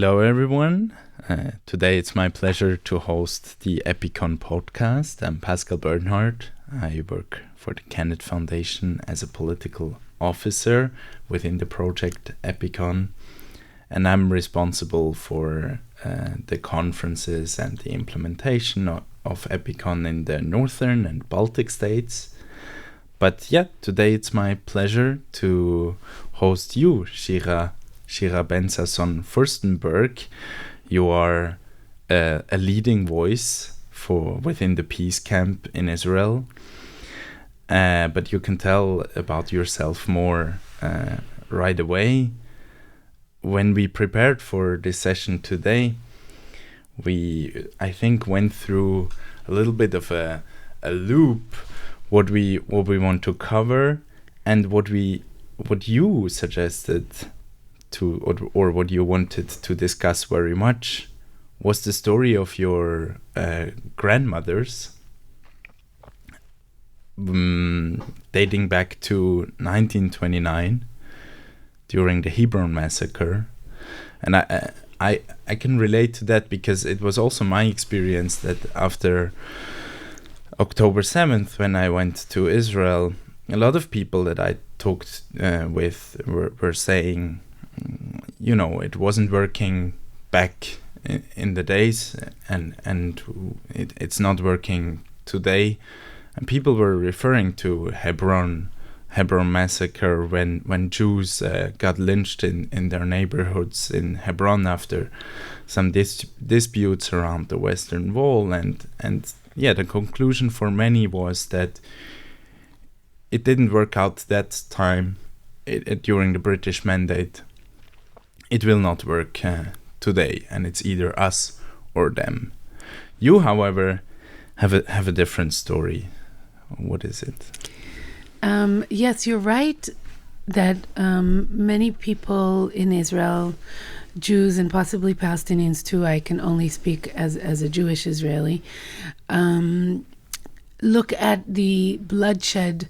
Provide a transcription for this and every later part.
Hello, everyone. Today it's my pleasure to host the EPICON Podcast. I'm Pascal Bernard. I work for the Candid Foundation as a political officer within the project EPICON, and I'm responsible for the conferences and the implementation of EPICON in the northern and Baltic states. But yeah, today it's my pleasure to host you, Shira Ben-Sasson Furstenberg. You are a leading voice within the peace camp in Israel, but you can tell about yourself more right away. When we prepared for this session today, I think went through a little bit of a loop, what we want to cover, and what you suggested to, or what you wanted to discuss very much, was the story of your grandmothers, dating back to 1929 during the Hebron massacre. And I can relate to that because it was also my experience that after October 7th, when I went to Israel, a lot of people that I talked with were saying, you know, it wasn't working back in the days, and it's not working today. And people were referring to Hebron massacre when Jews got lynched in their neighborhoods in Hebron after some disputes around the Western Wall, and yeah, the conclusion for many was that it didn't work out that time during the British Mandate. It will not work today, and it's either us or them. You, however, have a different story. What is it? Yes, you're right that many people in Israel, Jews and possibly Palestinians too, I can only speak as a Jewish Israeli, look at the bloodshed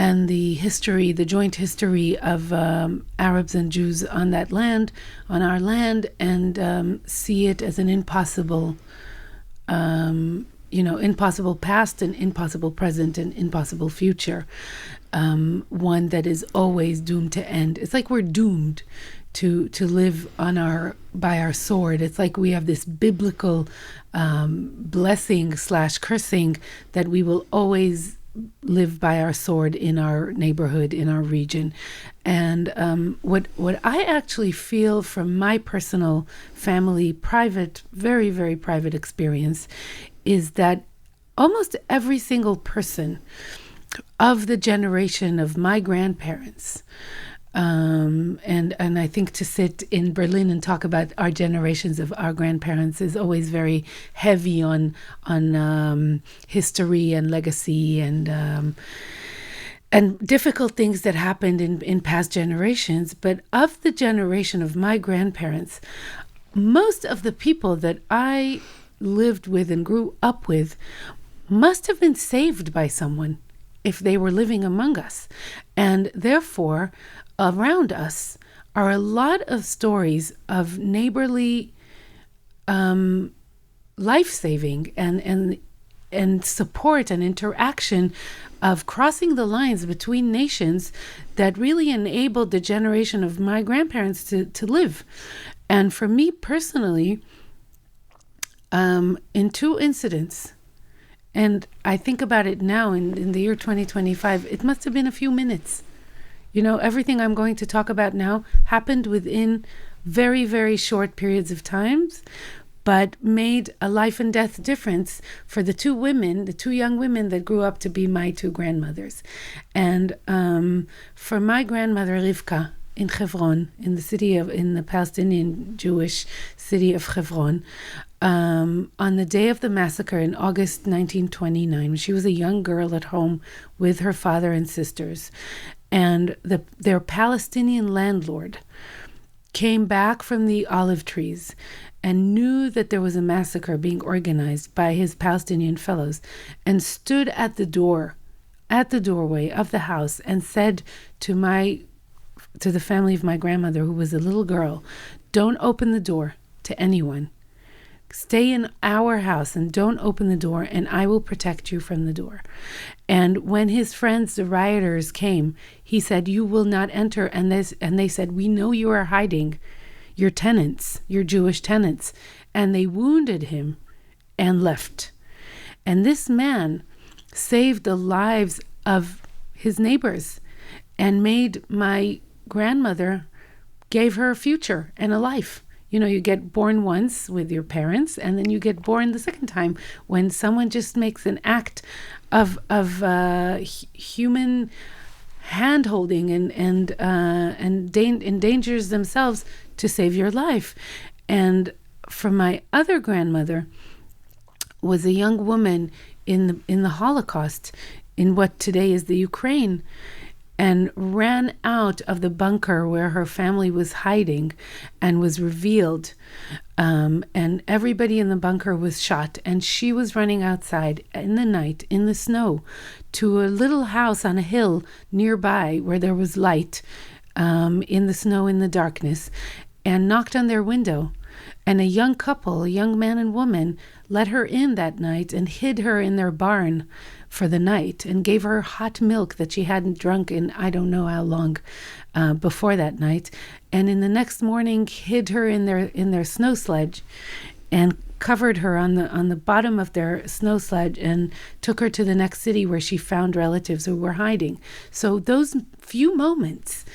and the history, the joint history of Arabs and Jews on that land, on our land, and see it as an impossible past and impossible present and impossible future, one that is always doomed to end. It's like we're doomed to live by our sword. It's like we have this biblical blessing / cursing that we will always live by our sword in our neighborhood, in our region. And what I actually feel from my personal family, private, very, very private experience, is that almost every single person of the generation of my grandparents, and I think to sit in Berlin and talk about our generations of our grandparents is always very heavy on history and legacy and difficult things that happened in past generations. But of the generation of my grandparents, most of the people that I lived with and grew up with must have been saved by someone if they were living among us. And therefore, around us are a lot of stories of neighborly life-saving and support and interaction of crossing the lines between nations that really enabled the generation of my grandparents to live. And for me personally, in two incidents, and I think about it now in the year 2025, it must have been a few minutes. You know, everything I'm going to talk about now happened within very, very short periods of times, but made a life and death difference for the two young women that grew up to be my two grandmothers. And for my grandmother, Rivka, in Hebron, in the Palestinian Jewish city of Hebron, on the day of the massacre in August 1929, she was a young girl at home with her father and sisters. And their Palestinian landlord came back from the olive trees and knew that there was a massacre being organized by his Palestinian fellows, and stood at the doorway of the house and said to the family of my grandmother, who was a little girl, "Don't open the door. to anyone. Stay in our house and don't open the door, and I will protect you from the door. And when his friends, the rioters, came, he said, you will not enter. And they said, we know you are hiding your tenants, your Jewish tenants. And they wounded him and left. And this man saved the lives of his neighbors and made my grandmother, gave her a future and a life. You know, you get born once with your parents, and then you get born the second time when someone just makes an act of human hand-holding and endangers themselves to save your life. And for my other grandmother was a young woman in the Holocaust, in what today is the Ukraine, and ran out of the bunker where her family was hiding and was revealed. And everybody in the bunker was shot. And she was running outside in the night, in the snow, to a little house on a hill nearby where there was light, in the snow, in the darkness, and knocked on their window. And a young couple, a young man and woman, let her in that night and hid her in their barn for the night and gave her hot milk that she hadn't drunk in I don't know how long before that night. And in the next morning hid her in their snow sledge and covered her on the bottom of their snow sledge and took her to the next city where she found relatives who were hiding. So those few moments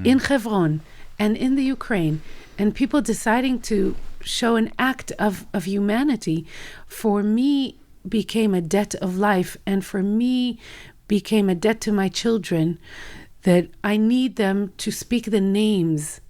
in Hebron and in the Ukraine, and people deciding to show an act of humanity, for me became a debt of life, and for me became a debt to my children, that I need them to speak the names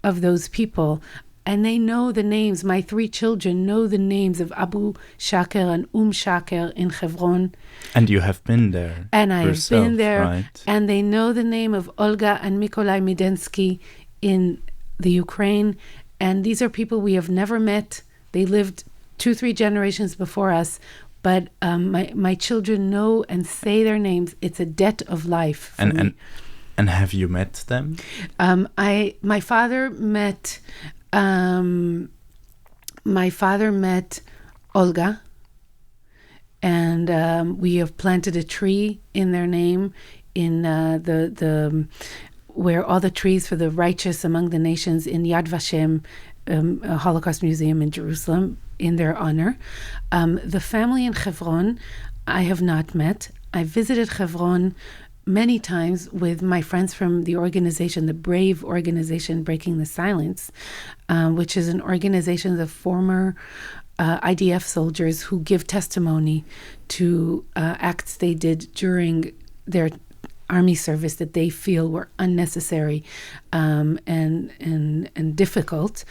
of those people. And they know the names. My 3 children know the names of Abu Shaker and Shaker in Hebron. And you have been there. And I have been there. Right? And they know the name of Olga and Mykolai Midensky in the Ukraine. And these are people we have never met. They lived 2-3 generations before us. But my children know and say their names. It's a debt of life for me. And have you met them? My father met Olga, and we have planted a tree in their name in the where all the trees for the righteous among the nations in Yad Vashem, a Holocaust Museum in Jerusalem, in their honor. The family in Hebron, I have not met. I visited Hebron many times with my friends from the organization, the brave organization Breaking the Silence, which is an organization of former IDF soldiers who give testimony to acts they did during their army service that they feel were unnecessary and difficult.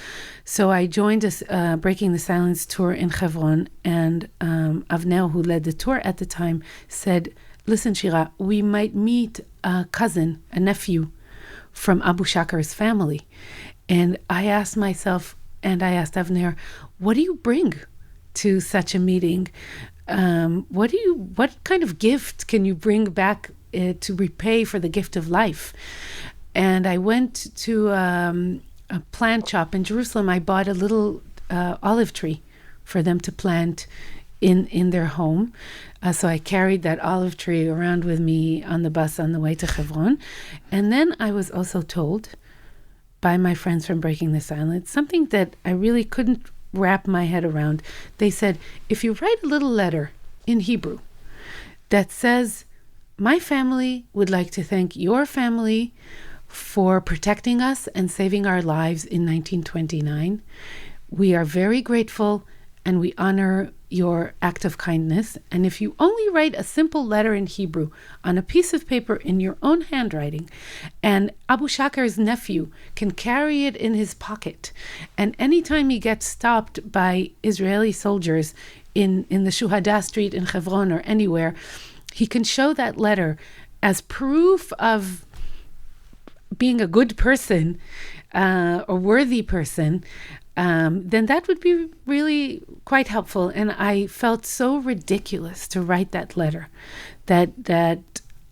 So I joined a Breaking the Silence tour in Hebron, and Avner, who led the tour at the time, said, listen, Shira, we might meet a cousin, a nephew from Abu Shaker's family. And I asked myself, and I asked Avner, what do you bring to such a meeting? What kind of gift can you bring back to repay for the gift of life? And I went to a plant shop in Jerusalem. I bought a little olive tree for them to plant in their home. So I carried that olive tree around with me on the bus on the way to Hebron. And then I was also told by my friends from Breaking the Silence something that I really couldn't wrap my head around. They said, if you write a little letter in Hebrew that says, my family would like to thank your family for protecting us and saving our lives in 1929. We are very grateful and we honor your act of kindness. And if you only write a simple letter in Hebrew on a piece of paper in your own handwriting, and Abu Shaker's nephew can carry it in his pocket, and anytime he gets stopped by Israeli soldiers in the Shuhada Street in Hebron or anywhere, he can show that letter as proof of being a good person, a worthy person, then that would be really quite helpful. And I felt so ridiculous to write that letter, that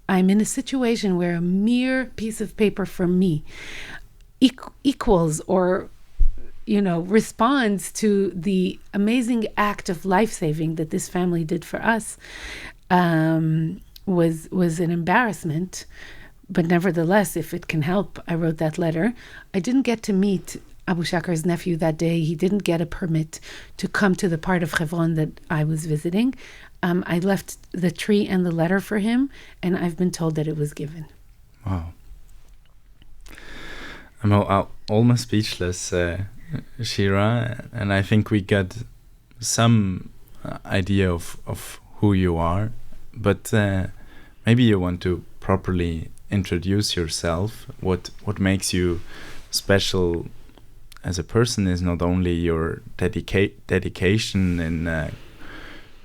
I'm in a situation where a mere piece of paper from me equals or responds to the amazing act of life-saving that this family did for us was an embarrassment. But nevertheless, if it can help, I wrote that letter. I didn't get to meet Abu Shakar's nephew that day. He didn't get a permit to come to the part of Hebron that I was visiting. I left the tree and the letter for him, and I've been told that it was given. Wow. I'm almost speechless, Shira, and I think we got some idea of who you are, but maybe you want to properly introduce yourself. What makes you special as a person is not only your dedication in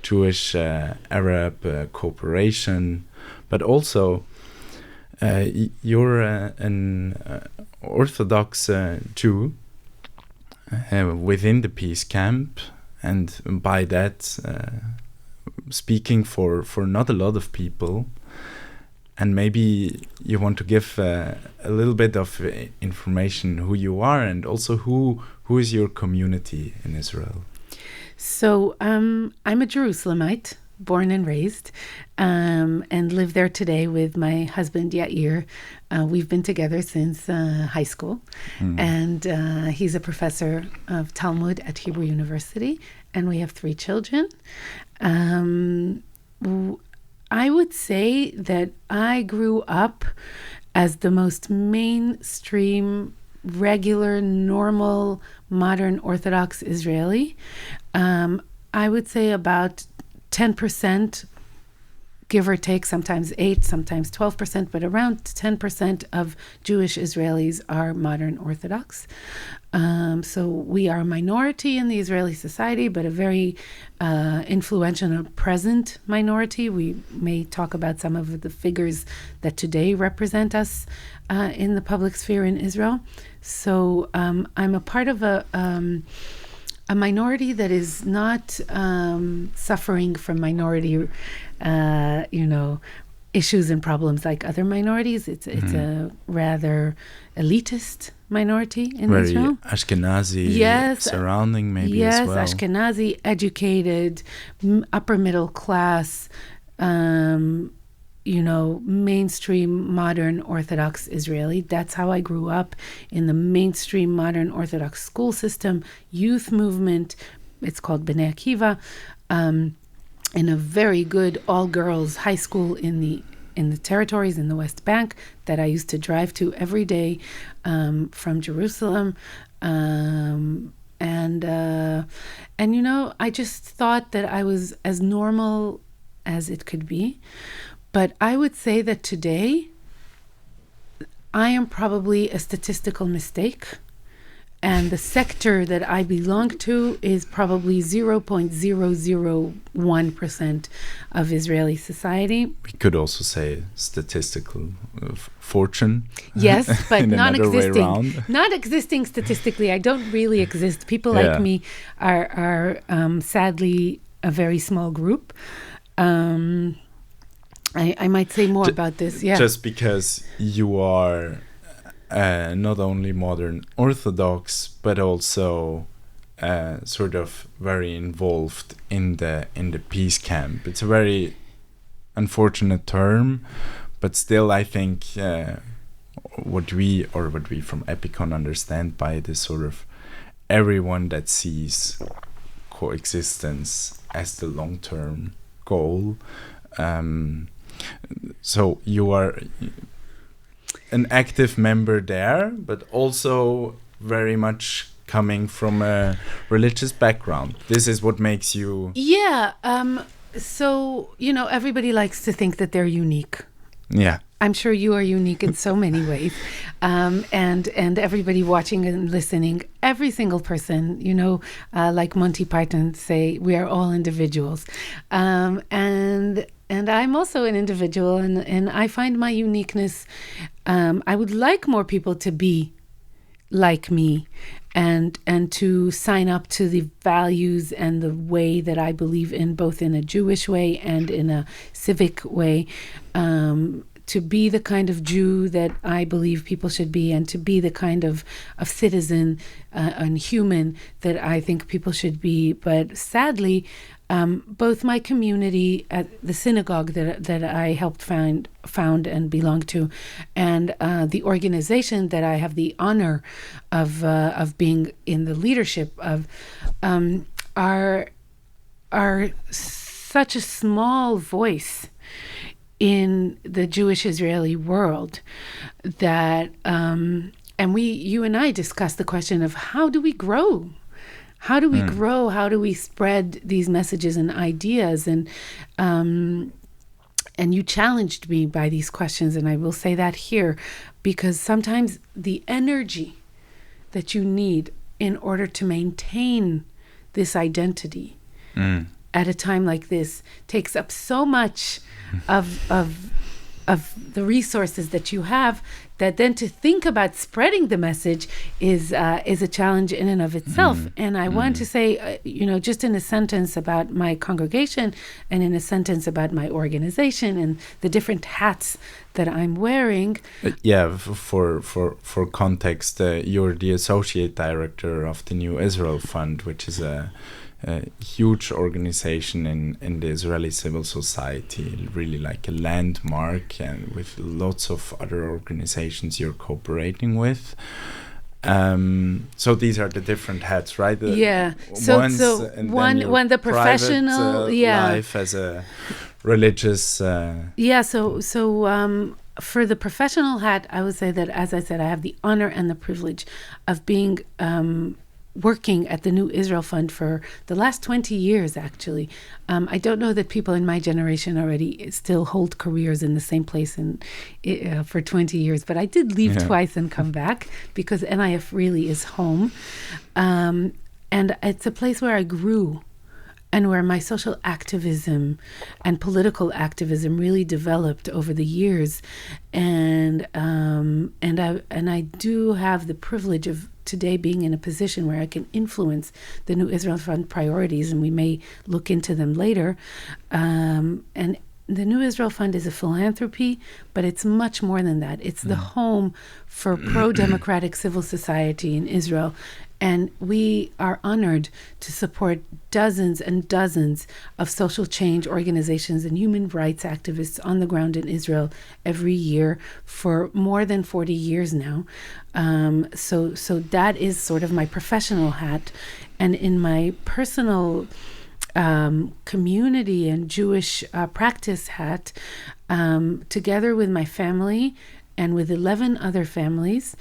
Jewish Arab cooperation, but also you're an Orthodox Jew within the peace camp, and by that speaking for not a lot of people. And maybe you want to give a little bit of information who you are, and also who is your community in Israel. So I'm a Jerusalemite, born and raised, and live there today with my husband Yair. We've been together since high school, and he's a professor of Talmud at Hebrew University, and we have 3 children. I would say that I grew up as the most mainstream, regular, normal, modern Orthodox Israeli. I would say about 10%, give or take, sometimes 8, sometimes 12%, but around 10% of Jewish Israelis are modern Orthodox. So we are a minority in the Israeli society, but a very influential and present minority. We may talk about some of the figures that today represent us in the public sphere in Israel. So I'm a part of a minority that is not suffering from minority, issues and problems like other minorities. It's a rather elitist minority in very Israel. Ashkenazi surrounding maybe as well. Yes, Ashkenazi, educated, upper middle class, mainstream modern Orthodox Israeli. That's how I grew up, in the mainstream modern Orthodox school system, youth movement. It's called Bnei Akiva, in a very good all-girls high school in the territories in the West Bank that I used to drive to every day from Jerusalem. I just thought that I was as normal as it could be. But I would say that today I am probably a statistical mistake, and the sector that I belong to is probably 0.001% of Israeli society. We could also say statistical fortune. Yes, but non-existing. Not existing statistically. I don't really exist. People like me are sadly a very small group. I might say more about this, Just because you are not only modern Orthodox, but also sort of very involved in the peace camp. It's a very unfortunate term, but still I think what we from EPICON understand by this sort of everyone that sees coexistence as the long-term goal. So you are an active member there, but also very much coming from a religious background. This is what makes you... Yeah. So, everybody likes to think that they're unique. Yeah. I'm sure you are unique in so many ways. And everybody watching and listening, every single person, like Monty Python say, we are all individuals. And I'm also an individual, and I find my uniqueness. I would like more people to be like me and to sign up to the values and the way that I believe in, both in a Jewish way and in a civic way, to be the kind of Jew that I believe people should be, and to be the kind of citizen and human that I think people should be. But sadly, both my community at the synagogue that I helped found and belong to, and the organization that I have the honor of being in the leadership of, are such a small voice in the Jewish Israeli world that, and you and I discussed the question of how do we grow? How do we grow? How do we spread these messages and ideas? And you challenged me by these questions, and I will say that here, because sometimes the energy that you need in order to maintain this identity at a time like this takes up so much of the resources that you have, that then to think about spreading the message is a challenge in and of itself. And I want to say, just in a sentence about my congregation and in a sentence about my organization and the different hats that I'm wearing. For context, you're the associate director of the New Israel Fund, which is a huge organization in the Israeli civil society, really like a landmark, and with lots of other organizations you're cooperating with. So these are the different hats, right? One the professional life as a religious. For the professional hat, I would say that, as I said, I have the honor and the privilege of being working at the New Israel Fund for the last 20 years, actually. I don't know that people in my generation already still hold careers in the same place for 20 years, but I did leave twice and come back because NIF really is home. And it's a place where I grew and where my social activism and political activism really developed over the years. And I do have the privilege of today being in a position where I can influence the New Israel Fund priorities, and we may look into them later. And the New Israel Fund is a philanthropy, but it's much more than that. It's the home for pro-democratic civil society in Israel. And we are honored to support dozens and dozens of social change organizations and human rights activists on the ground in Israel every year for more than 40 years now. So that is sort of my professional hat. And in my personal community and Jewish practice hat, together with my family and with 11 other families,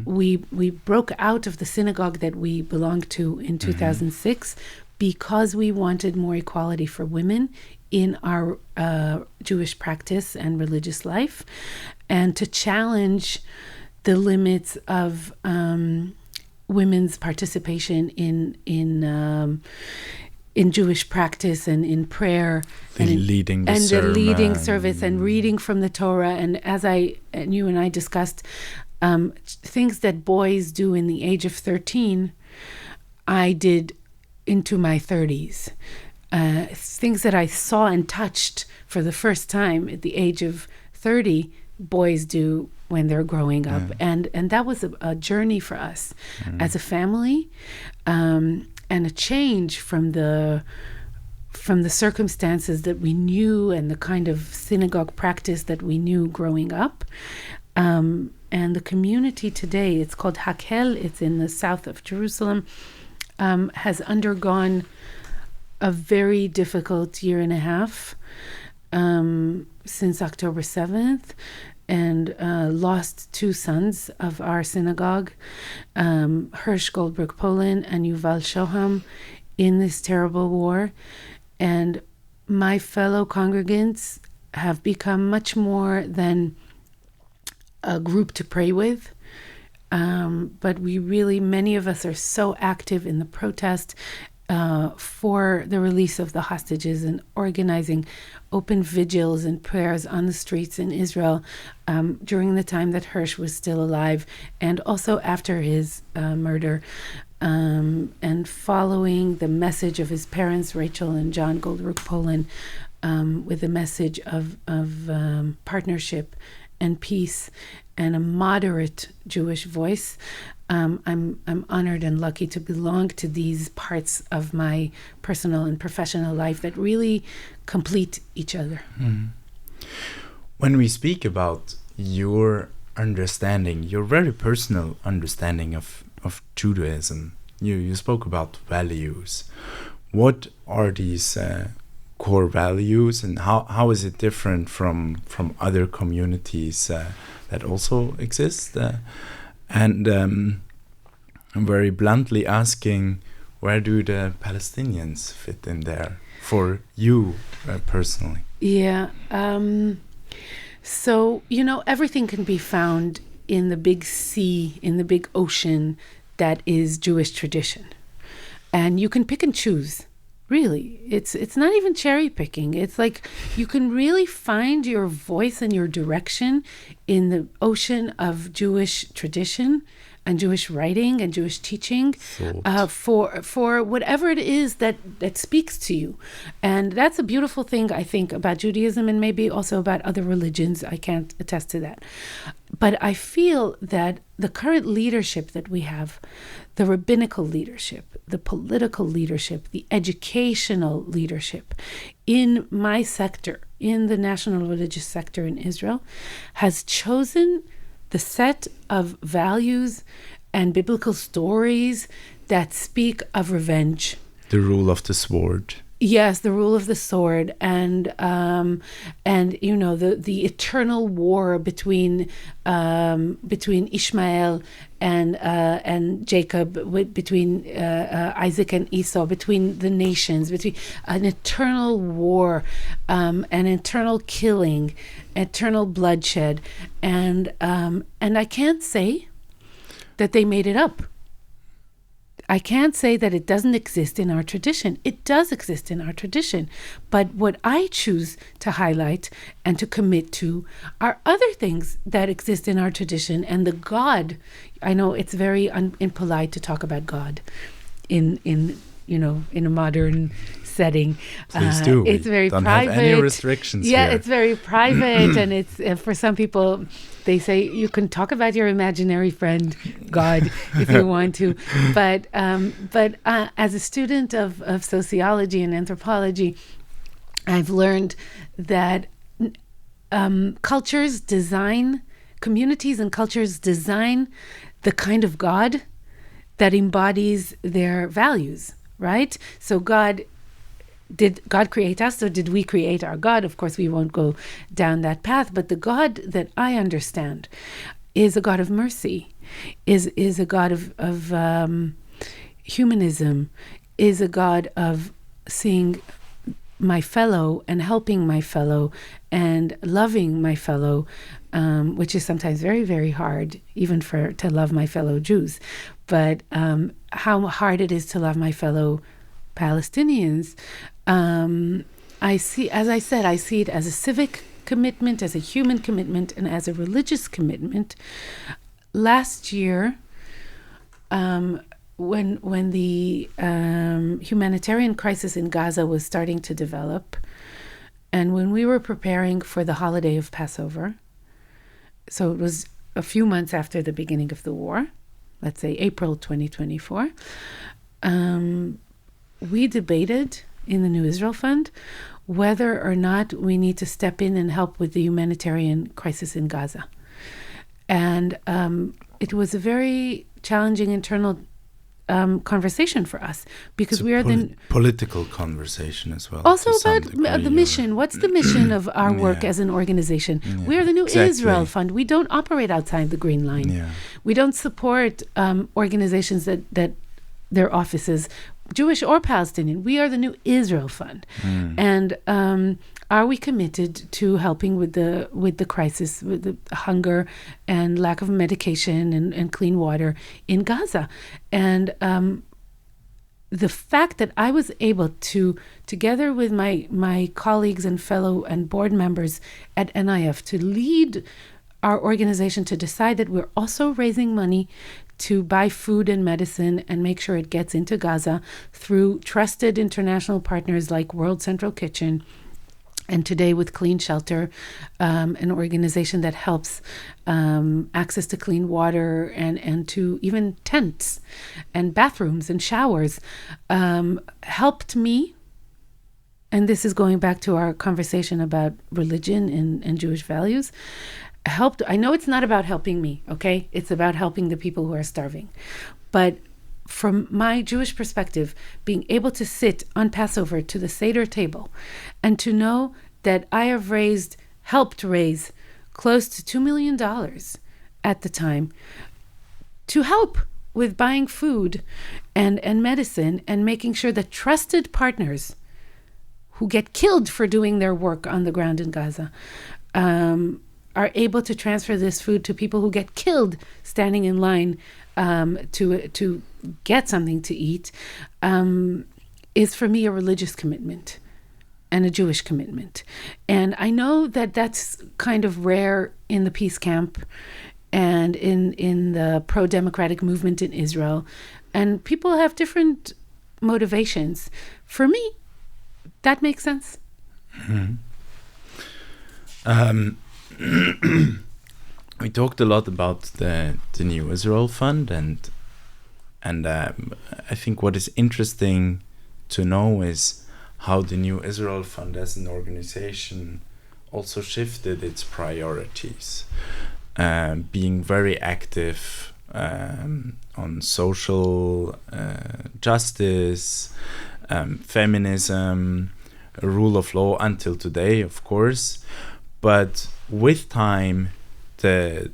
we broke out of the synagogue that we belonged to in 2006 because we wanted more equality for women in our Jewish practice and religious life, and to challenge the limits of women's participation in Jewish practice and in prayer and the leading service and reading from the Torah. And as you and I discussed, things that boys do in the age of 13, I did into my 30s. Things that I saw and touched for the first time at the age of 30, boys do when they're growing up. And that was a journey for us as a family. And a change from the circumstances that we knew and the kind of synagogue practice that we knew growing up. And the community today, it's called Hakel, it's in the south of Jerusalem, has undergone a very difficult year and a half since October 7th. And lost two sons of our synagogue, Hirsch Goldberg Poland and Yuval Shoham, in this terrible war. And my fellow congregants have become much more than a group to pray with. But many of us are so active in the protest for the release of the hostages and organizing open vigils and prayers on the streets in Israel during the time that Hirsch was still alive, and also after his murder. and following the message of his parents, Rachel and John Goldrook-Polin, with a message of partnership and peace and a moderate Jewish voice. I'm honored and lucky to belong to these parts of my personal and professional life that really complete each other. Mm. When we speak about your understanding, your very personal understanding of Judaism, you spoke about values. What are these core values, and how is it different from other communities that also exist? And I'm very bluntly asking, where do the Palestinians fit in there for you personally? Yeah. So, everything can be found in the big sea, in the big ocean that is Jewish tradition. And you can pick and choose. Really, it's not even cherry picking. It's like you can really find your voice and your direction in the ocean of Jewish tradition and Jewish writing and Jewish teaching, for whatever it is that speaks to you. And that's a beautiful thing, I think, about Judaism, and maybe also about other religions. I can't attest to that. But I feel that the current leadership that we have, the rabbinical leadership, the political leadership, the educational leadership in my sector, in the national religious sector in Israel, has chosen the set of values and biblical stories that speak of revenge. The rule of the sword. Yes, the rule of the sword, and the eternal war between Ishmael and Jacob, between Isaac and Esau, between the nations, between an eternal war, an eternal killing, eternal bloodshed, and I can't say that they made it up. I can't say that it doesn't exist in our tradition. It does exist in our tradition. But what I choose to highlight and to commit to are other things that exist in our tradition. And the God, I know it's very impolite to talk about God in a modern setting. Please do. It's very don't private. Have any restrictions Yeah, here. it's very private, and it's for some people. They say you can talk about your imaginary friend, God, if you want to. But as a student of sociology and anthropology, I've learned that communities and cultures design the kind of God that embodies their values, right? So did God create us, or did we create our God? Of course, we won't go down that path. But the God that I understand is a God of mercy, is a God of humanism, is a God of seeing my fellow and helping my fellow and loving my fellow, which is sometimes very, very hard, even to love my fellow Jews. But how hard it is to love my fellow Palestinians. I see it as a civic commitment, as a human commitment, and as a religious commitment. Last year, when the humanitarian crisis in Gaza was starting to develop, and when we were preparing for the holiday of Passover, so it was a few months after the beginning of the war, let's say April 2024, we debated in the New Israel Fund whether or not we need to step in and help with the humanitarian crisis in Gaza. And it was a very challenging internal conversation for us, because we are the political conversation as well. Also about the mission. What's the mission of our work as an organization? We are the New Israel Fund. We don't operate outside the Green Line. Yeah. We don't support organizations that their offices, Jewish or Palestinian. We are the New Israel Fund. And are we committed to helping with the crisis, with the hunger and lack of medication and clean water in Gaza? And the fact that I was able to, together with my colleagues and fellow and board members at NIF, to lead our organization to decide that we're also raising money to buy food and medicine and make sure it gets into Gaza through trusted international partners like World Central Kitchen, and today with Clean Shelter, an organization that helps access to clean water and to even tents and bathrooms and showers, helped me. And this is going back to our conversation about religion and Jewish values. I know it's not about helping me, okay? It's about helping the people who are starving. But from my Jewish perspective, being able to sit on Passover to the Seder table and to know that I have helped raise close to $2 million at the time to help with buying food and medicine and making sure that trusted partners who get killed for doing their work on the ground in Gaza are able to transfer this food to people who get killed standing in line to get something to eat, is for me a religious commitment and a Jewish commitment. And I know that that's kind of rare in the peace camp and in the pro-democratic movement in Israel. And people have different motivations. For me, that makes sense. Mm-hmm. We talked a lot about the New Israel Fund, and I think what is interesting to know is how the New Israel Fund as an organization also shifted its priorities, being very active on social justice, feminism, rule of law until today, of course. But with time, the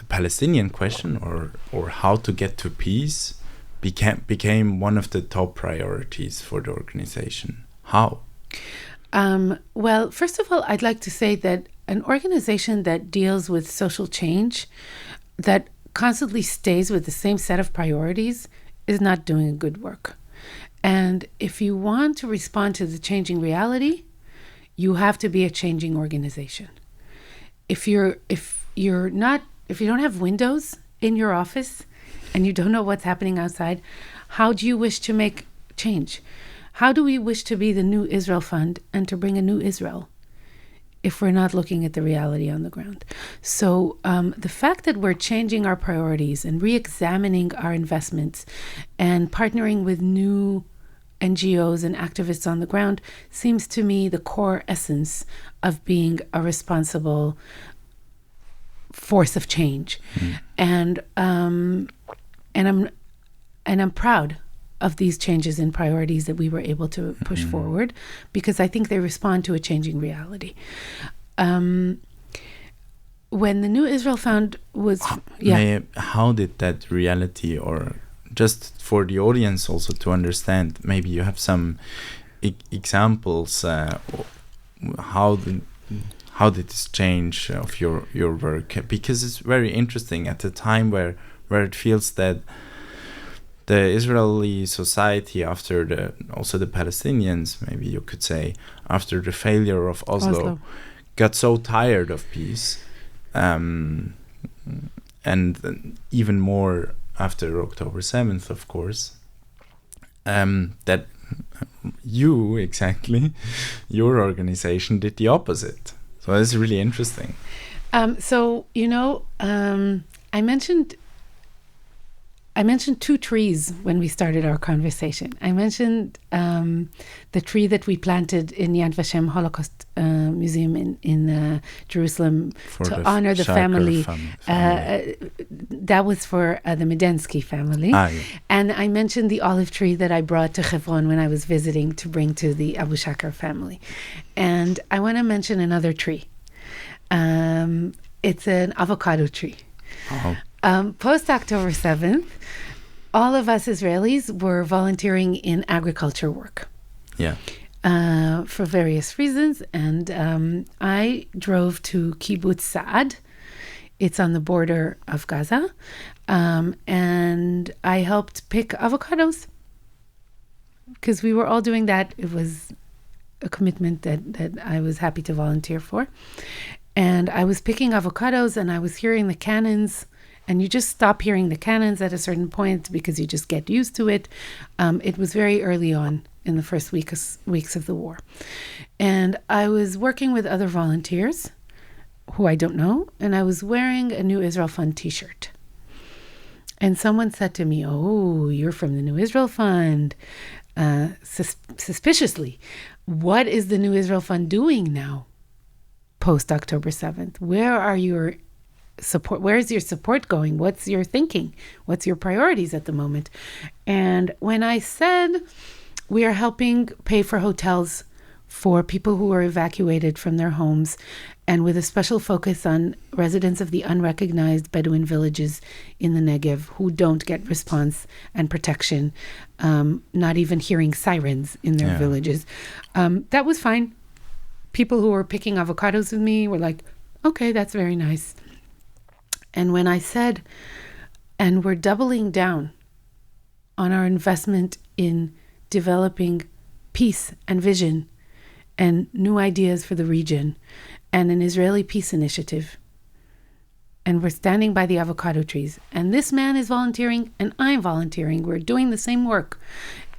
Palestinian question or how to get to peace became one of the top priorities for the organization. How? Well, first of all, I'd like to say that an organization that deals with social change, that constantly stays with the same set of priorities, is not doing good work. And if you want to respond to the changing reality, you have to be a changing organization. If you don't have windows in your office and you don't know what's happening outside, how do you wish to make change? How do we wish to be the New Israel Fund and to bring a new Israel if we're not looking at the reality on the ground? So the fact that we're changing our priorities and re-examining our investments and partnering with new NGOs and activists on the ground seems to me the core essence of being a responsible force of change. And I'm proud of these changes in priorities that we were able to push forward, because I think they respond to a changing reality. When the New Israel Fund was how did that reality, or just for the audience also to understand, maybe you have some examples, how did this change of your work? Because it's very interesting at a time where it feels that the Israeli society, after the Palestinians, maybe you could say, after the failure of Oslo, got so tired of peace, and even more after October 7th, of course, that your organization did the opposite. So it's really interesting. I mentioned two trees when we started our conversation. I mentioned the tree that we planted in Yad Vashem Holocaust Museum in Jerusalem to honor the family. That was for the Medensky family. And I mentioned the olive tree that I brought to Hebron when I was visiting to bring to the Abu Shakar family. And I want to mention another tree. It's an avocado tree. Post-October 7th, all of us Israelis were volunteering in agriculture work. For various reasons. And I drove to Kibbutz Saad. It's on the border of Gaza. And I helped pick avocados because we were all doing that. It was a commitment that I was happy to volunteer for. And I was picking avocados and I was hearing the cannons And you just stop hearing the cannons at a certain point because you just get used to it. It was very early on in the first weeks of the war. And I was working with other volunteers who I don't know, and I was wearing a New Israel Fund t-shirt. And someone said to me, "Oh, you're from the New Israel Fund," suspiciously. "What is the New Israel Fund doing now, post October 7th? Where are your support? Where's your support going? What's your thinking? What's your priorities at the moment?" And when I said, we are helping pay for hotels for people who are evacuated from their homes, and with a special focus on residents of the unrecognized Bedouin villages in the Negev who don't get response and protection, not even hearing sirens in their villages. That was fine. People who were picking avocados with me were like, "Okay, that's very nice." And when I said, and we're doubling down on our investment in developing peace and vision and new ideas for the region and an Israeli peace initiative, and we're standing by the avocado trees, and this man is volunteering and I'm volunteering, we're doing the same work,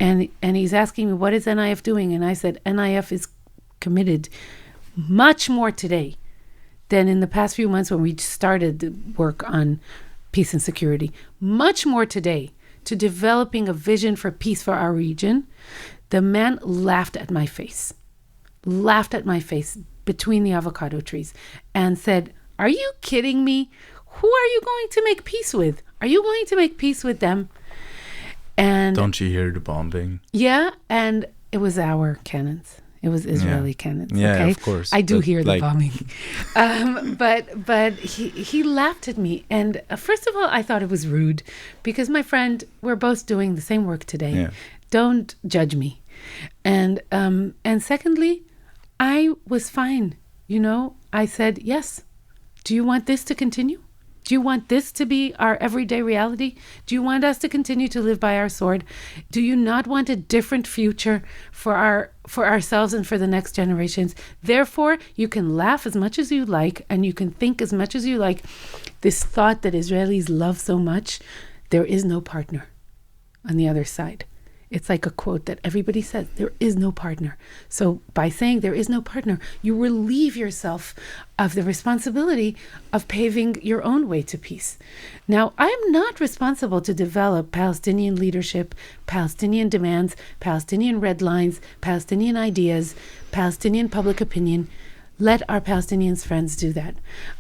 and he's asking me, "What is NIF doing?" And I said, NIF is committed much more today than in the past few months when we started the work on peace and security, much more today to developing a vision for peace for our region. The man laughed at my face between the avocado trees and said, "Are you kidding me? Who are you going to make peace with? Are you going to make peace with them?" And don't you hear the bombing? Yeah, and it was our cannons. It was Israeli cannons. Yeah, okay? Of course. I do hear the bombing. But he laughed at me. And first of all, I thought it was rude because, my friend, we're both doing the same work today. Yeah. Don't judge me. And secondly, I was fine. I said, "Yes. Do you want this to continue? Do you want this to be our everyday reality? Do you want us to continue to live by our sword? Do you not want a different future for ourselves and for the next generations? Therefore, you can laugh as much as you like and you can think as much as you like. This thought that Israelis love so much, there is no partner on the other side." It's like a quote that everybody says, there is no partner. So by saying there is no partner, you relieve yourself of the responsibility of paving your own way to peace. Now, I am not responsible to develop Palestinian leadership, Palestinian demands, Palestinian red lines, Palestinian ideas, Palestinian public opinion. Let our Palestinian friends do that.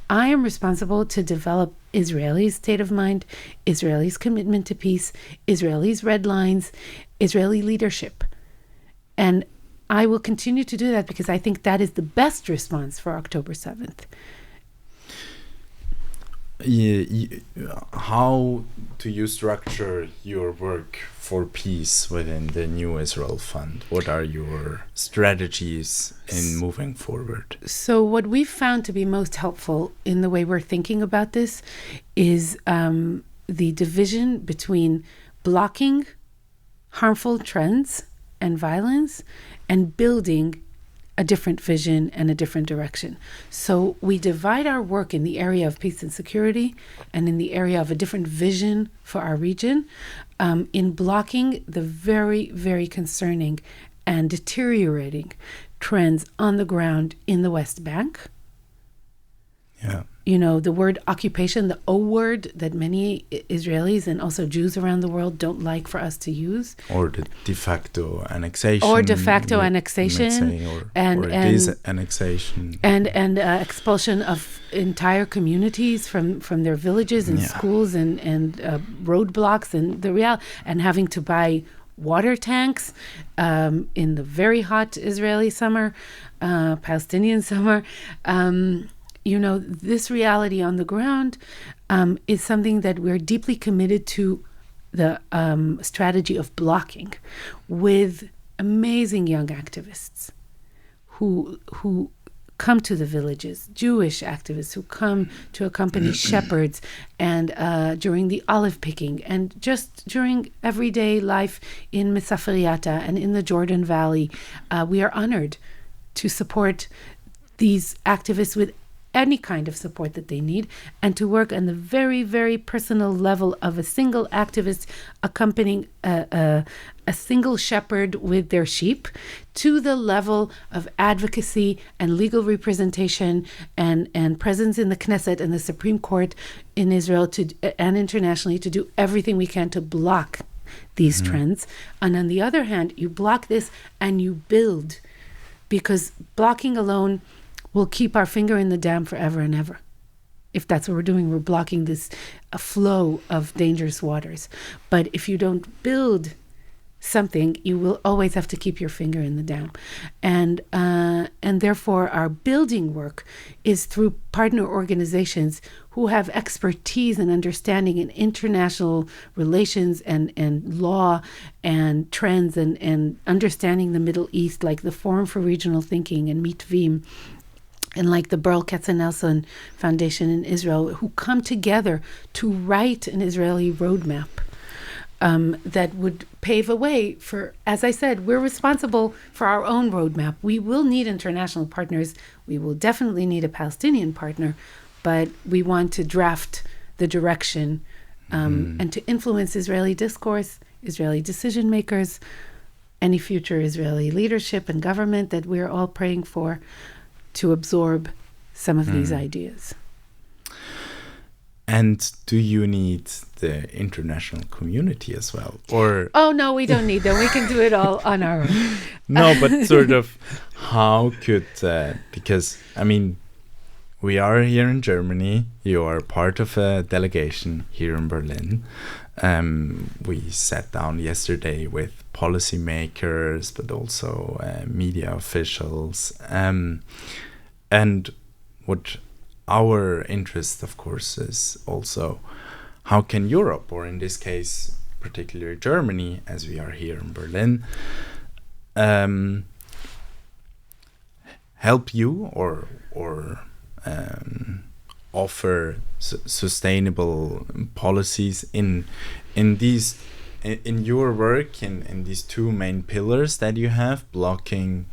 I am responsible to develop Israelis' state of mind, Israelis' commitment to peace, Israelis' red lines, Israeli leadership. And I will continue to do that because I think that is the best response for October 7th. How do you structure your work for peace within the New Israel Fund? What are your strategies in moving forward? So what we've found to be most helpful in the way we're thinking about this is the division between blocking harmful trends and violence and building a different vision and a different direction. So we divide our work in the area of peace and security and in the area of a different vision for our region in blocking the very, very concerning and deteriorating trends on the ground in the West Bank. Yeah. The word occupation, the O word that many Israelis and also Jews around the world don't like for us to use. Or the de facto annexation. Or de facto annexation. Or annexation. And expulsion of entire communities from their villages and schools and roadblocks and having to buy water tanks in the very hot Israeli summer, Palestinian summer. This reality on the ground is something that we're deeply committed to, the strategy of blocking with amazing young activists who come to the villages, Jewish activists who come to accompany shepherds and during the olive picking and just during everyday life in Mesaferiata and in the Jordan Valley. We are honored to support these activists with any kind of support that they need, and to work on the very, very personal level of a single activist accompanying a single shepherd with their sheep, to the level of advocacy and legal representation and presence in the Knesset and the Supreme Court in Israel and internationally, to do everything we can to block these trends. And on the other hand, you block this and you build, because blocking alone will keep our finger in the dam forever and ever. If that's what we're doing, we're blocking this flow of dangerous waters. But if you don't build something, you will always have to keep your finger in the dam. And therefore our building work is through partner organizations who have expertise and understanding in international relations and law and trends and understanding the Middle East, like the Forum for Regional Thinking and Mitvim, and like the Berl Katzenelson Foundation in Israel, who come together to write an Israeli roadmap that would pave a way for, as I said, we're responsible for our own roadmap. We will need international partners. We will definitely need a Palestinian partner, but we want to draft the direction and to influence Israeli discourse, Israeli decision makers, any future Israeli leadership and government that we're all praying for, to absorb some of these ideas. And do you need the international community as well? Or oh, no, we don't need them. We can do it all on our own. No, but sort of how could, because, I mean, we are here in Germany. You are part of a delegation here in Berlin. We sat down yesterday with policymakers, but also media officials. And what our interest, of course, is also how can Europe, or in this case, particularly Germany, as we are here in Berlin, help you or offer sustainable policies in your work in these two main pillars that you have, blocking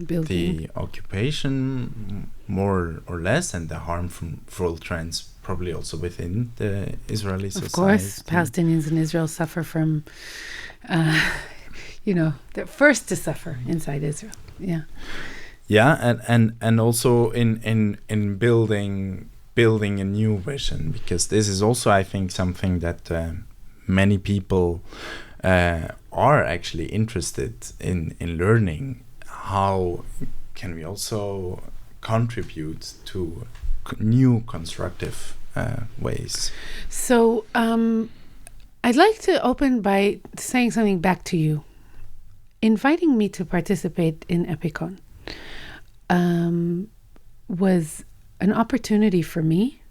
Building. The occupation more or less, and the harmful trends probably also within the Israeli society. Of course, Palestinians in Israel suffer from, they're first to suffer inside Israel. Yeah. Yeah, and also in building a new vision, because this is also, I think, something that many people are actually interested in learning. How can we also contribute to new constructive ways? So I'd like to open by saying something back to you. Inviting me to participate in EPICON was an opportunity for me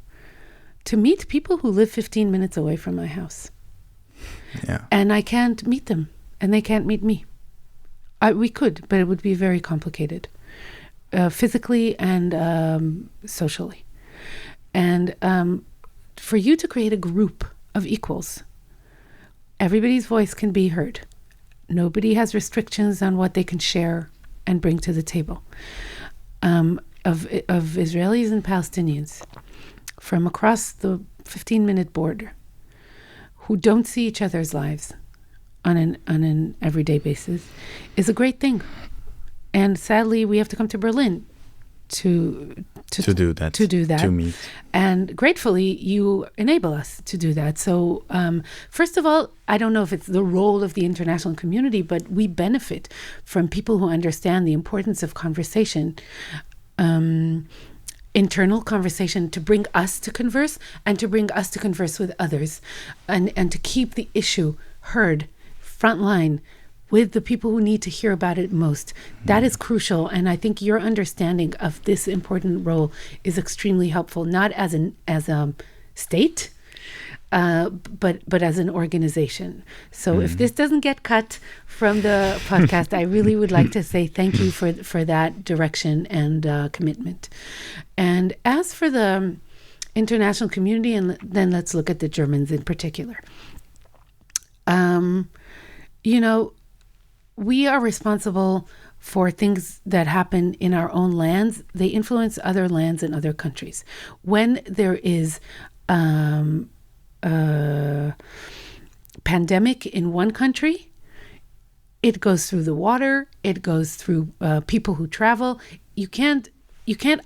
to meet people who live 15 minutes away from my house. Yeah. And I can't meet them, and they can't meet me. We could, but it would be very complicated, physically and socially. And for you to create a group of equals, everybody's voice can be heard. Nobody has restrictions on what they can share and bring to the table. Of Israelis and Palestinians from across the 15-minute border who don't see each other's lives on an everyday basis is a great thing. And sadly, we have to come to Berlin to do that. To meet. And gratefully, you enable us to do that. So first of all, I don't know if it's the role of the international community, but we benefit from people who understand the importance of conversation, internal conversation, to bring us to converse and to bring us to converse with others, and to keep the issue heard frontline with the people who need to hear about it most. That is crucial, and I think your understanding of this important role is extremely helpful, not as a state, but as an organization. So if this doesn't get cut from the podcast, I really would like to say thank you for that direction and commitment. And as for the international community, and then let's look at the Germans in particular. We are responsible for things that happen in our own lands, they influence other lands and other countries. When there is pandemic in one country, it goes through the water, it goes through people who travel. You can't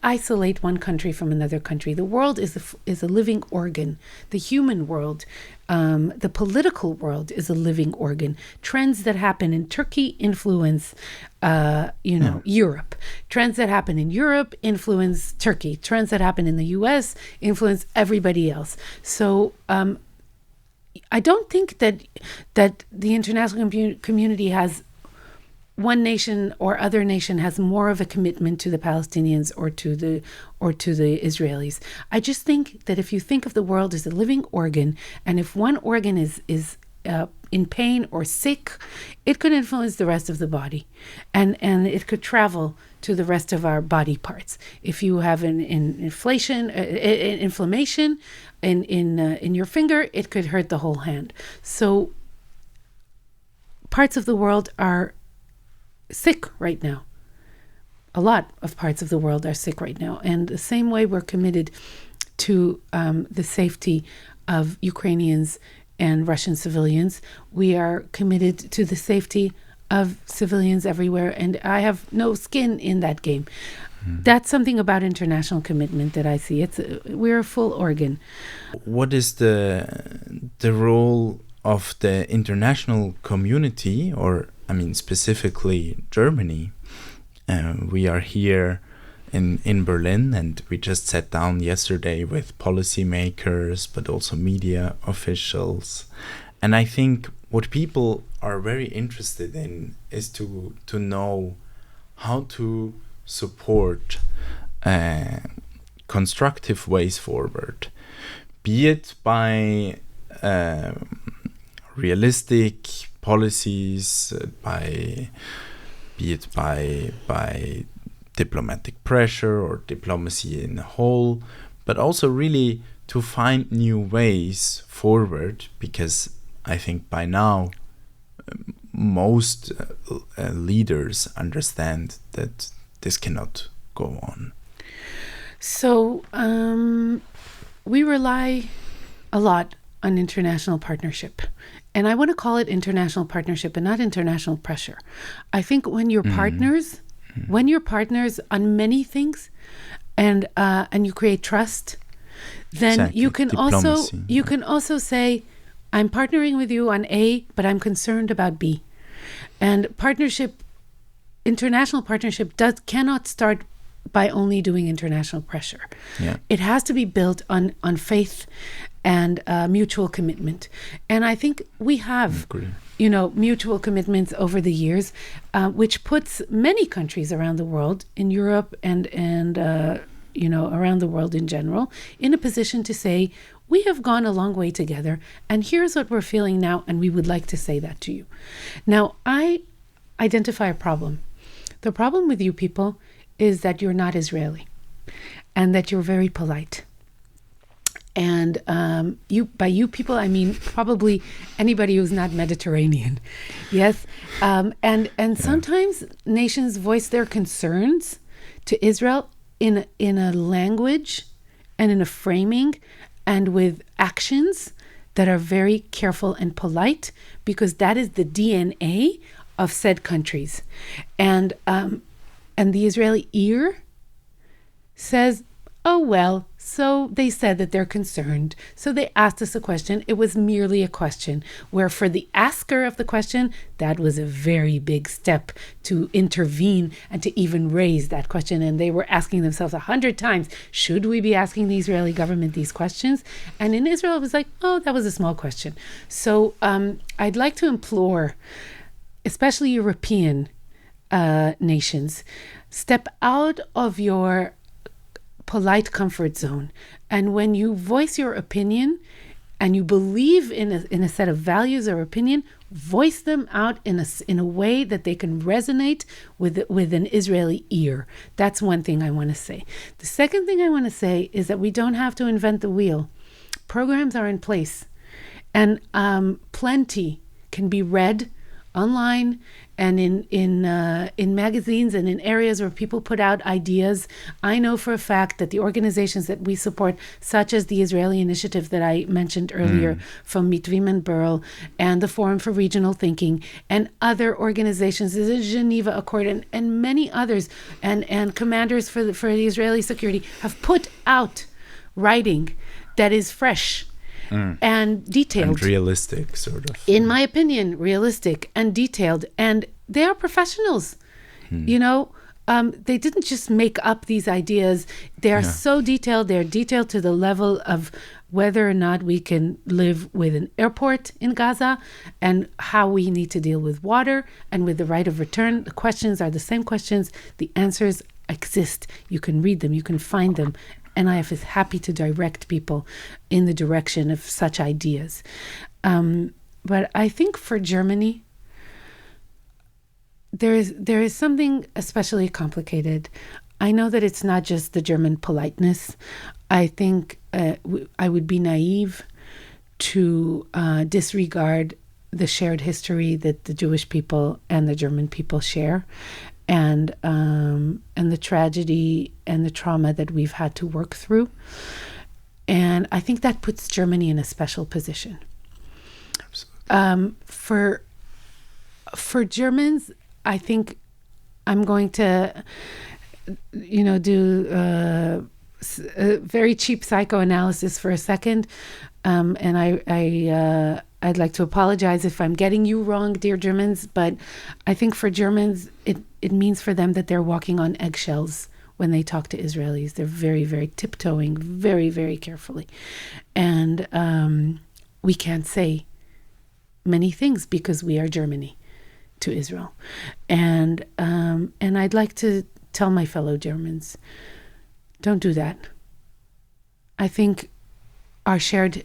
isolate one country from another country. The world is a living organ. The human world, the political world is a living organ. Trends that happen in Turkey influence, Europe. Trends that happen in Europe influence Turkey. Trends that happen in the U.S. influence everybody else. So I don't think that the international community has one nation or other nation has more of a commitment to the Palestinians or to the Israelis. I just think that if you think of the world as a living organ, and if one organ is in pain or sick, it could influence the rest of the body, and it could travel to the rest of our body parts. If you have an inflammation in your finger, it could hurt the whole hand. So parts of the world are sick right now. A lot of parts of the world are sick right now. And the same way we're committed to the safety of Ukrainians and Russian civilians, we are committed to the safety of civilians everywhere. And I have no skin in that game. That's something about international commitment that I see. We're a full organ. What is the role of the international community, or specifically Germany? We are here in Berlin, and we just sat down yesterday with policymakers, but also media officials. And I think what people are very interested in is to know how to support constructive ways forward, be it by realistic policies, by diplomatic pressure or diplomacy in a whole, but also really to find new ways forward, because I think by now most leaders understand that this cannot go on. So we rely a lot on international partnership. And I want to call it international partnership and not international pressure. I think when you're partners on many things, and you create trust, then exactly. you can Diplomacy. also say, I'm partnering with you on A, but I'm concerned about B. And international partnership cannot start by only doing international pressure. Yeah. It has to be built on faith and mutual commitment. And I think we have, mutual commitments over the years, which puts many countries around the world, in Europe and around the world in general, in a position to say, we have gone a long way together, and here's what we're feeling now, and we would like to say that to you. Now, I identify a problem. The problem with you people is that you're not Israeli, and that you're very polite. And by you people, I mean probably anybody who's not Mediterranean. Yes. And sometimes nations voice their concerns to Israel in a language and in a framing and with actions that are very careful and polite, because that is the DNA of said countries. And the Israeli ear says, oh, well, so they said that they're concerned. So they asked us a question. It was merely a question, where for the asker of the question, that was a very big step to intervene and to even raise that question. And they were asking themselves 100 times, should we be asking the Israeli government these questions? And in Israel, it was like, oh, that was a small question. So I'd like to implore, especially European nations, step out of your polite comfort zone. And when you voice your opinion and you believe in a set of values or opinion, voice them out in a way that they can resonate with an Israeli ear. That's one thing I want to say. The second thing I want to say is that we don't have to invent the wheel. Programs are in place, and plenty can be read online and in magazines and in areas where people put out ideas. I know for a fact that the organizations that we support, such as the Israeli initiative that I mentioned earlier from Mitvim and Burl, and the Forum for Regional Thinking, and other organizations, the Geneva Accord, and many others, and commanders for the Israeli security have put out writing that is fresh and detailed. And realistic, sort of. In my opinion, realistic and detailed. And they are professionals. You know, they didn't just make up these ideas. They are so detailed. They're detailed to the level of whether or not we can live with an airport in Gaza and how we need to deal with water and with the right of return. The questions are the same questions. The answers exist. You can read them. You can find them. NIF is happy to direct people in the direction of such ideas. But I think for Germany, there is something especially complicated. I know that it's not just the German politeness. I think I would be naive to disregard the shared history that the Jewish people and the German people share, and the tragedy and the trauma that we've had to work through. And I think that puts Germany in a special position. Absolutely. For Germans, I think I'm going to, do a very cheap psychoanalysis for a second. And I'd like to apologize if I'm getting you wrong, dear Germans, but I think for Germans, it means for them that they're walking on eggshells when they talk to Israelis. They're very, very tiptoeing, very, very carefully. And we can't say many things because we are Germany to Israel. And I'd like to tell my fellow Germans, don't do that. I think our shared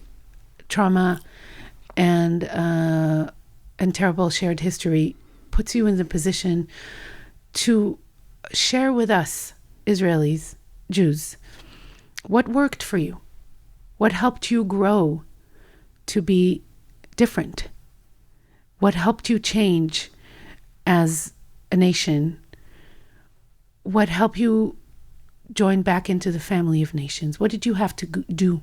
trauma and terrible shared history puts you in the position to share with us, Israelis, Jews, what worked for you, what helped you grow to be different, what helped you change as a nation, what helped you join back into the family of nations. What did you have to do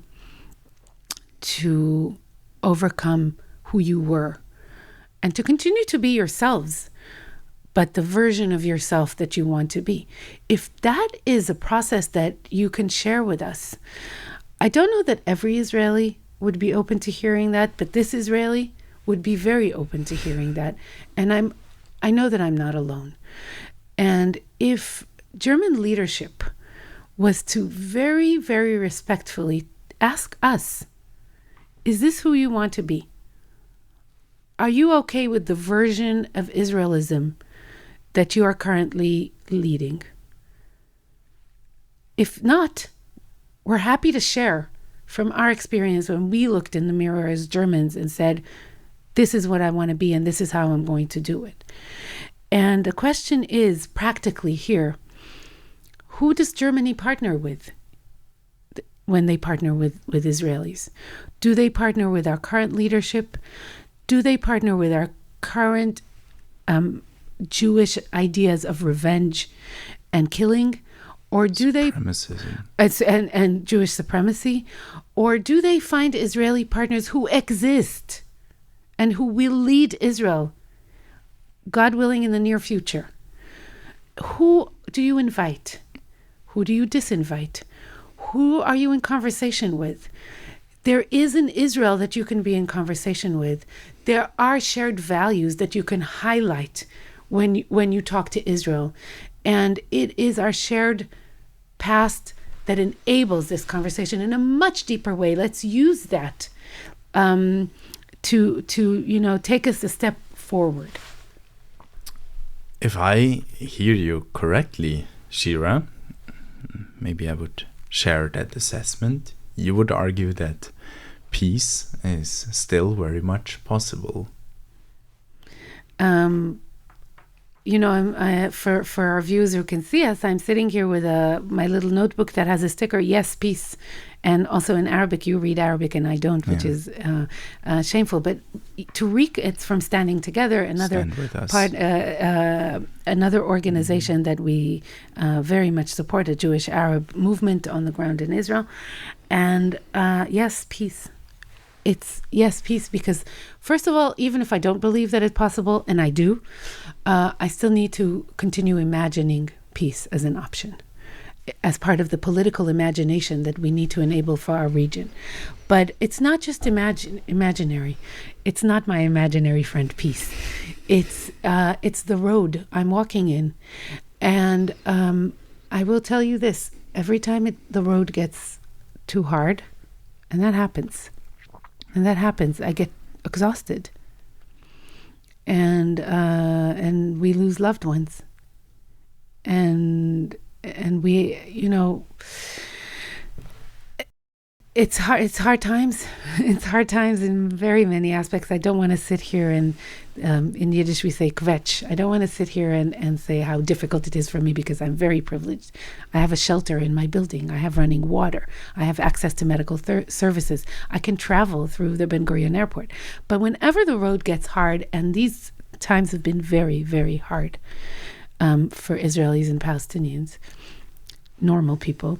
to overcome who you were and to continue to be yourselves, but the version of yourself that you want to be? If that is a process that you can share with us, I don't know that every Israeli would be open to hearing that, but this Israeli would be very open to hearing that. And I know that I'm not alone. And if German leadership was to very, very respectfully ask us, is this who you want to be? Are you okay with the version of Israelism that you are currently leading? If not, we're happy to share from our experience when we looked in the mirror as Germans and said, this is what I want to be and this is how I'm going to do it. And the question is, practically here, who does Germany partner with when they partner with Israelis? Do they partner with our current leadership? Do they partner with our current Jewish ideas of revenge and killing? Or do they and Jewish supremacy? Or do they find Israeli partners who exist and who will lead Israel, God willing, in the near future? Who do you invite? Who do you disinvite? Who are you in conversation with? There is an Israel that you can be in conversation with. There are shared values that you can highlight when you talk to Israel. And it is our shared past that enables this conversation in a much deeper way. Let's use that to take us a step forward. If I hear you correctly, Shira, maybe I would share that assessment. You would argue that peace is still very much possible. for our viewers who can see us, I'm sitting here with my little notebook that has a sticker, yes, peace. And also in Arabic, you read Arabic and I don't, which is shameful. But it's from Standing Together, another another organization that we very much support, a Jewish Arab movement on the ground in Israel. And yes, peace. It's yes, peace, because first of all, even if I don't believe that it's possible, and I do, I still need to continue imagining peace as an option, as part of the political imagination that we need to enable for our region. But it's not just imaginary. It's not my imaginary friend peace. It's the road I'm walking in. And I will tell you this, every time the road gets too hard, and that happens, I get exhausted. And we lose loved ones. And we, it's hard times. It's hard times in very many aspects. I don't want to sit here and, in Yiddish we say kvetch. I don't want to sit here and say how difficult it is for me, because I'm very privileged. I have a shelter in my building. I have running water. I have access to medical services. I can travel through the Ben Gurion airport. But whenever the road gets hard, and these times have been very, very hard, for Israelis and Palestinians, normal people,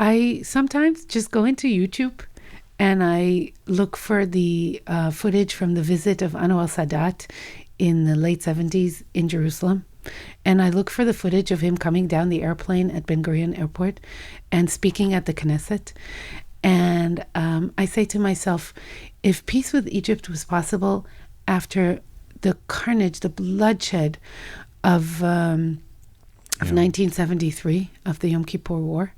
I sometimes just go into YouTube and I look for the footage from the visit of Anwar Sadat in the late 70s in Jerusalem. And I look for the footage of him coming down the airplane at Ben Gurion Airport and speaking at the Knesset. And I say to myself, if peace with Egypt was possible after the carnage, the bloodshed of 1973, of the Yom Kippur War,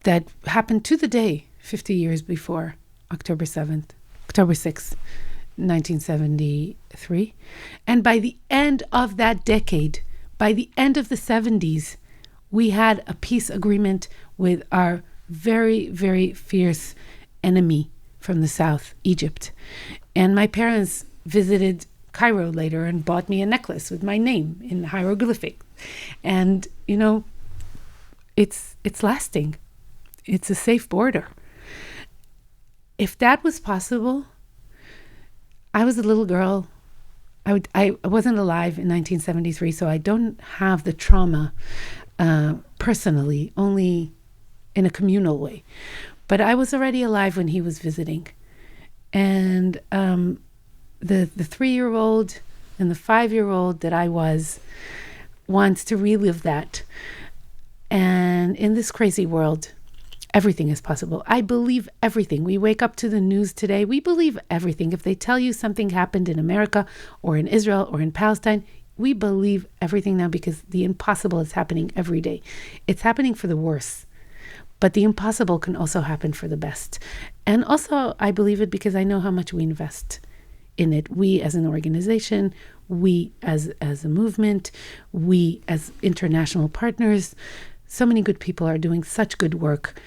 that happened to the day 50 years before, October 6th, 1973. And by the end of that decade, by the end of the 70s, we had a peace agreement with our very, very fierce enemy from the south, Egypt. And my parents visited Cairo later and bought me a necklace with my name in hieroglyphic. And, it's lasting. It's a safe border. If that was possible, I was a little girl. I wasn't alive in 1973, so I don't have the trauma personally, only in a communal way. But I was already alive when he was visiting. And the 3-year-old and the 5-year-old that I was wants to relive that. And in this crazy world, everything is possible. I believe everything. We wake up to the news today. We believe everything. If they tell you something happened in America or in Israel or in Palestine, we believe everything now, because the impossible is happening every day. It's happening for the worse. But the impossible can also happen for the best. And also, I believe it because I know how much we invest in it. We as an organization, we as a movement, we as international partners. So many good people are doing such good work.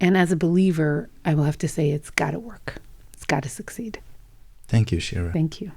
And as a believer, I will have to say it's got to work. It's got to succeed. Thank you, Shira. Thank you.